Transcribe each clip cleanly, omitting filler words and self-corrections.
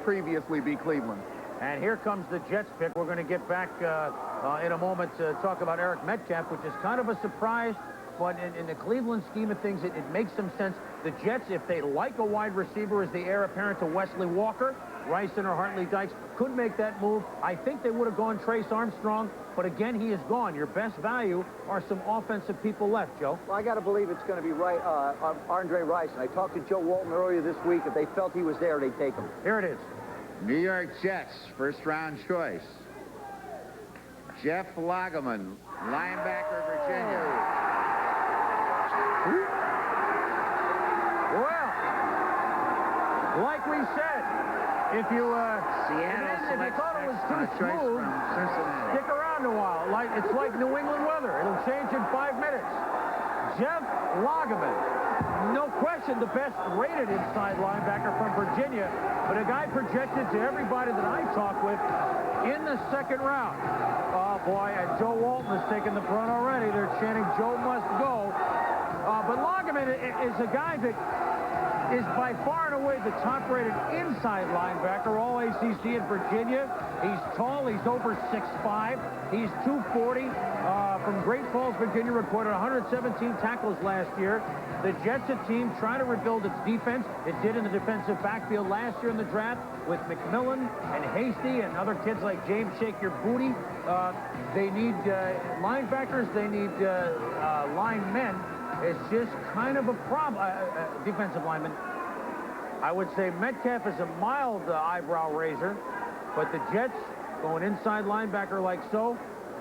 previously be Cleveland. And here comes the Jets pick. We're going to get back in a moment to talk about Eric Metcalf, which is kind of a surprise. But in the Cleveland scheme of things, it makes some sense. The Jets, if they like a wide receiver as the heir apparent to Wesley Walker, Ryson or Hartley Dykes, could make that move. I think they would have gone Trace Armstrong, but again, he is gone. Your best value are some offensive people left, Joe. Well, I got to believe it's going to be Andre Ryson. I talked to Joe Walton earlier this week. If they felt he was there, they'd take him. Here it is. New York Jets, first-round choice. Jeff Lageman, linebacker, Virginia. Well, like we said, if you thought it was too smooth, stick around a while. It's like New England weather. It'll change in 5 minutes. Jeff Lageman, no question the best rated inside linebacker from Virginia, but a guy projected to everybody that I talk with in the second round. Oh, boy, and Joe Walton has taken the front already. They're chanting, Joe must go. But Lageman is a guy that is by far and away the top-rated inside linebacker, all ACC in Virginia. He's tall. He's over 6'5". He's 240. From Great Falls, Virginia, recorded 117 tackles last year. The Jets, a team trying to rebuild its defense. It did in the defensive backfield last year in the draft with McMillan and Hasty and other kids like James Shake Your Booty. They need linebackers. They need linemen. It's just kind of a problem. Defensive lineman. I would say Metcalf is a mild eyebrow raiser, but the Jets going inside linebacker like so.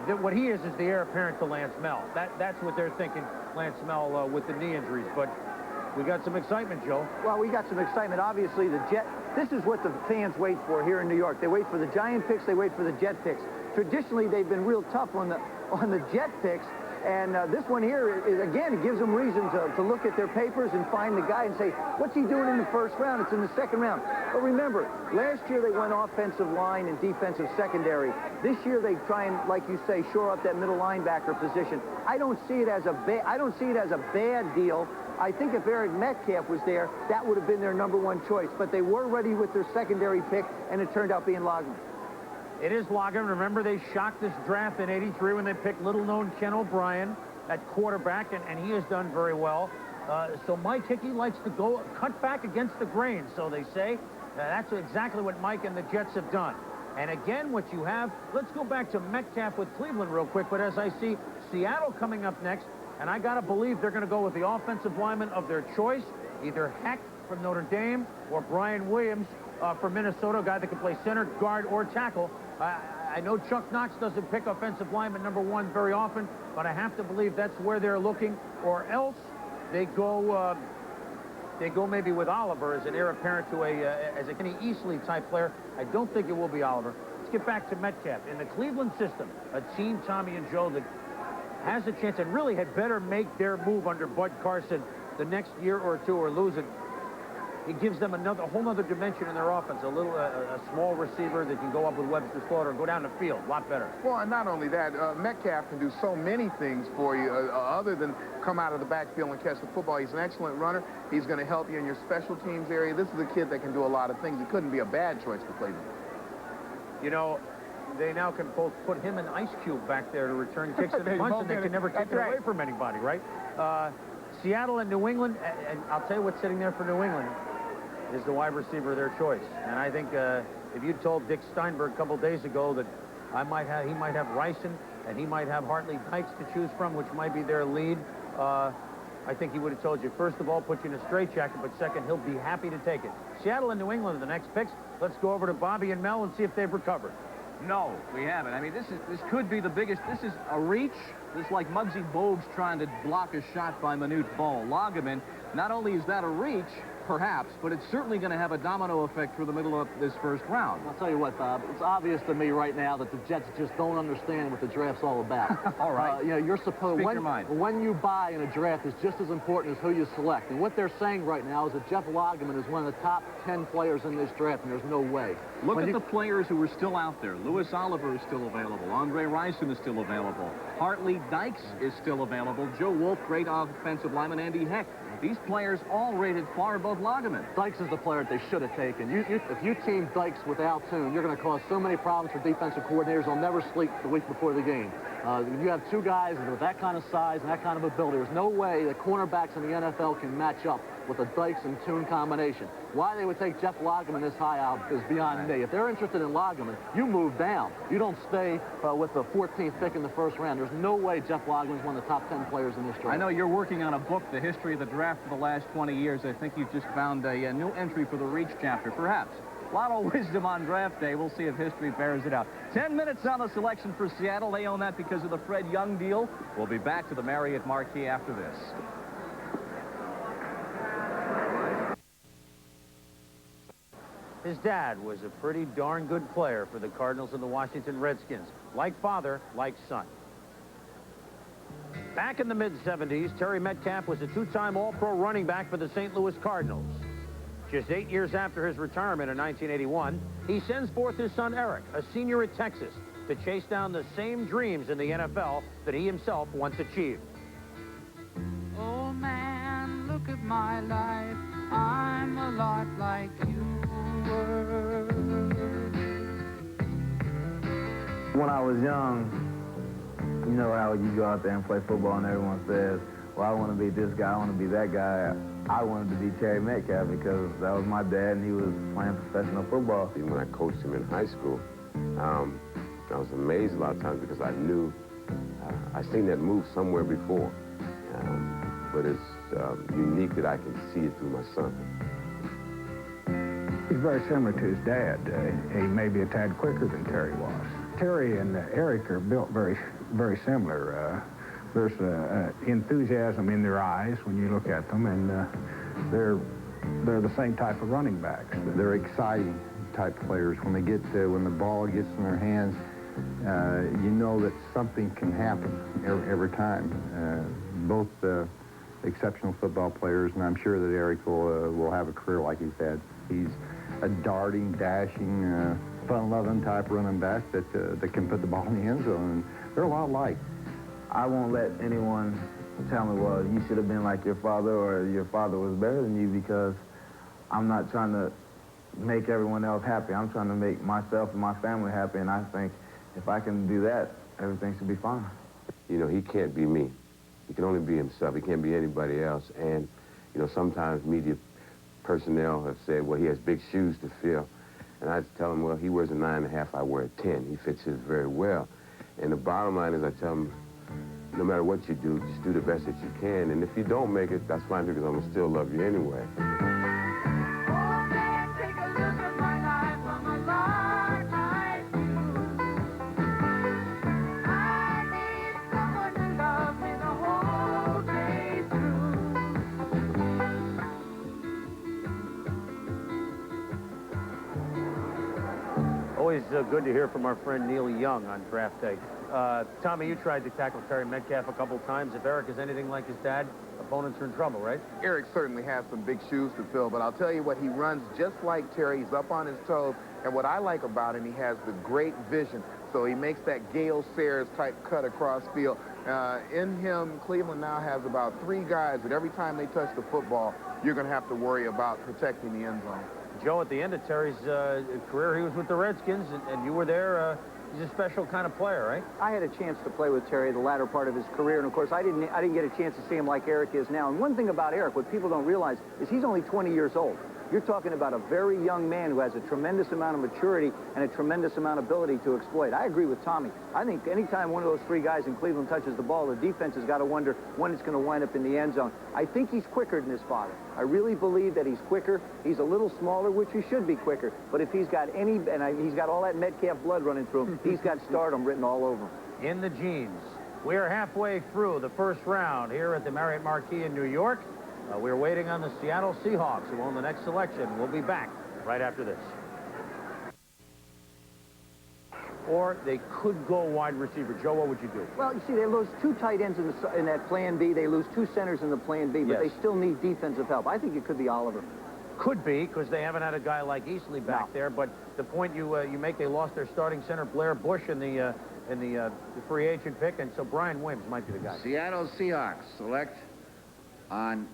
What he is the heir apparent to Lance Mel. That's what they're thinking, Lance Mel with the knee injuries. But we got some excitement, Joe. Well, we got some excitement. Obviously, the Jet. This is what the fans wait for here in New York. They wait for the Giant picks. They wait for the Jet picks. Traditionally, they've been real tough on the Jet picks. And this one here, again, it gives them reason to look at their papers and find the guy and say, what's he doing in the first round? It's in the second round. But remember, last year they went offensive line and defensive secondary. This year they try and, like you say, shore up that middle linebacker position. I don't see it as a bad deal. I think if Eric Metcalf was there, that would have been their #1 choice. But they were ready with their secondary pick, and it turned out being Lageman. It is Lageman. Remember, they shocked this draft in '83 when they picked little-known Ken O'Brien at quarterback, and he has done very well. So Mike Hickey likes to go cut back against the grain, so they say. That's exactly what Mike and the Jets have done. And again, what you have, let's go back to Metcalf with Cleveland real quick, but as I see Seattle coming up next, and I got to believe they're going to go with the offensive lineman of their choice, either Heck from Notre Dame or Brian Williams from Minnesota, a guy that can play center, guard, or tackle. I know Chuck Knox doesn't pick offensive lineman #1 very often, but I have to believe that's where they're looking, or else they go maybe with Oliver as an heir apparent to as a Kenny Easley type player. I don't think it will be Oliver. Let's get back to Metcalf. In the Cleveland system, a team, Tommy and Joe, that has a chance and really had better make their move under Bud Carson the next year or two or lose it. It gives them a whole other dimension in their offense. A small receiver that can go up with Webster Slaughter and go down the field. A lot better. Well, and not only that, Metcalf can do so many things for you other than come out of the backfield and catch the football. He's an excellent runner. He's going to help you in your special teams area. This is a kid that can do a lot of things. It couldn't be a bad choice for Cleveland. You know, they now can both put him and Ice Cube back there to return kicks and punts, and they can never take it away from anybody, right? Seattle and New England, and I'll tell you what's sitting there for New England is the wide receiver of their choice. And I think if you told Dick Steinberg a couple days ago that he might have Ryson and he might have Hartley Dykes to choose from, which might be their lead, I think he would have told you, first of all, put you in a straitjacket, but second, he'll be happy to take it. Seattle and New England are the next picks. Let's go over to Bobby and Mel and see if they've recovered. No, we haven't. I mean, this could be the biggest. This is a reach. This is like Muggsy Bogues trying to block a shot by Manute Bol. Lageman, not only is that a reach, perhaps, but it's certainly going to have a domino effect through the middle of this first round. I'll tell you what, Bob, it's obvious to me right now that the Jets just don't understand what the draft's all about. All right. You know, you're supposed when you buy in a draft is just as important as who you select. And what they're saying right now is that Jeff Lageman is one of the top 10 players in this draft, and there's no way. Look at the players who are still out there. Louis Oliver is still available. Andre Ryson is still available. Hartley Dykes is still available. Joe Wolf, great offensive lineman. Andy Heck, These players all rated far above Lageman. Dykes is the player that they should have taken. If you team Dykes with Altoon, you're going to cause so many problems for defensive coordinators. They'll never sleep the week before the game. When you have two guys with that kind of size and that kind of ability, there's no way that cornerbacks in the NFL can match up with a Dykes and Toon combination. Why they would take Jeff Lageman this high out is beyond me. If they're interested in Lageman, you move down. You don't stay with the 14th pick in the first round. There's no way Jeff Lageman's one of the top 10 players in this draft. I know you're working on a book, The History of the Draft for the last 20 years. I think you've just found a new entry for the Reach chapter, perhaps. A lot of wisdom on draft day. We'll see if history bears it out. 10 minutes on the selection for Seattle. They own that because of the Fred Young deal. We'll be back to the Marriott Marquis after this. His dad was a pretty darn good player for the Cardinals and the Washington Redskins. Like father, like son. Back in the mid-70s, Terry Metcalf was a two-time All-Pro running back for the St. Louis Cardinals. Just 8 years after his retirement in 1981, he sends forth his son Eric, a senior at Texas, to chase down the same dreams in the NFL that he himself once achieved. Oh man, look at my life. I'm a lot like you were. When I was young, you know how you go out there and play football and everyone says, well, I want to be this guy, I want to be that guy. I wanted to be Terry Metcalf because that was my dad and he was playing professional football. Even when I coached him in high school, I was amazed a lot of times because I knew, I seen that move somewhere before. But it's unique that I can see it through my son. He's very similar to his dad. He may be a tad quicker than Terry was. Terry and Eric are built very, very similar. There's enthusiasm in their eyes when you look at them, and they're the same type of running backs. They're exciting type players. When they get when the ball gets in their hands, you know that something can happen every time. Both exceptional football players, and I'm sure that Eric will have a career like he's had. He's a darting, dashing, fun-loving type running back that can put the ball in the end zone. And they're a lot alike. I won't let anyone tell me, well, you should have been like your father or your father was better than you, because I'm not trying to make everyone else happy. I'm trying to make myself and my family happy, and I think if I can do that, everything should be fine. You know, he can't be me. He can only be himself. He can't be anybody else. And, you know, sometimes media personnel have said, well, he has big shoes to fill. And I tell him, well, he wears a 9.5, I wear a 10. He fits his very well. And the bottom line is I tell him, no matter what you do, just do the best that you can. And if you don't make it, that's fine, because I'm going to still love you anyway. Always good to hear from our friend Neil Young on draft day. Tommy, you tried to tackle Terry Metcalf a couple times. If Eric is anything like his dad, opponents are in trouble, right? Eric certainly has some big shoes to fill, but I'll tell you what, he runs just like Terry. He's up on his toes, and what I like about him, he has the great vision. So he makes that Gale Sayers type cut across field. In him, Cleveland now has about 3 guys that every time they touch the football, you're going to have to worry about protecting the end zone. Joe, at the end of Terry's career, he was with the Redskins, and you were there. He's a special kind of player, right? I had a chance to play with Terry the latter part of his career, and of course I didn't get a chance to see him like Eric is now. And one thing about Eric, what people don't realize, is he's only 20 years old. You're talking about a very young man who has a tremendous amount of maturity and a tremendous amount of ability to exploit. I agree with Tommy. I think anytime one of those 3 guys in Cleveland touches the ball, the defense has got to wonder when it's going to wind up in the end zone. I think he's quicker than his father. I really believe that he's quicker. He's a little smaller, which he should be quicker. But if he's got he's got all that Metcalf blood running through him, he's got stardom written all over him. In the genes. We are halfway through the first round here at the Marriott Marquis in New York. We're waiting on the Seattle Seahawks, who own the next selection. We'll be back right after this. Or they could go wide receiver. Joe, what would you do? Well, you see, they lose 2 tight ends in that plan B. They lose 2 centers in the plan B, but Yes. they still need defensive help. I think it could be Oliver. Could be, because they haven't had a guy like Easley back there. But the point you make, they lost their starting center, Blair Bush, in the free agent pick, and so Brian Williams might be the guy. Seattle Seahawks select on